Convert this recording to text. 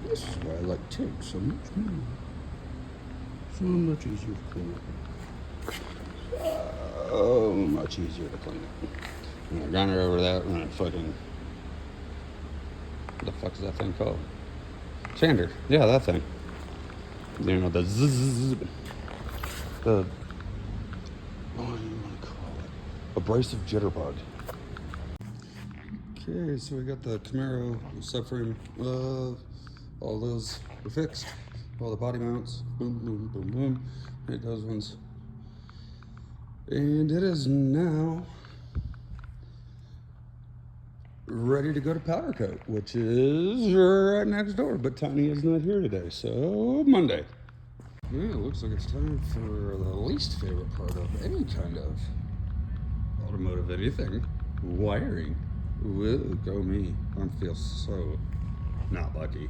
This is why I like tape so much more. So much easier to clean up. So much easier to clean up. And I grind it over that and I fucking... What the fuck is that thing called? Sander. Yeah, that thing. You know, the zzz. The... What do you want to call it? Abrasive jitterbug. Okay, so we got the Camaro subframe. All those are fixed. All the body mounts. Boom, boom, boom, boom. Hit those ones. And it is now ready to go to powder coat, which is right next door. But Tiny is not here today, so Monday. Yeah, it looks like it's time for the least favorite part of any kind of automotive anything. Wiring. Whoa, go me. I feel so not lucky.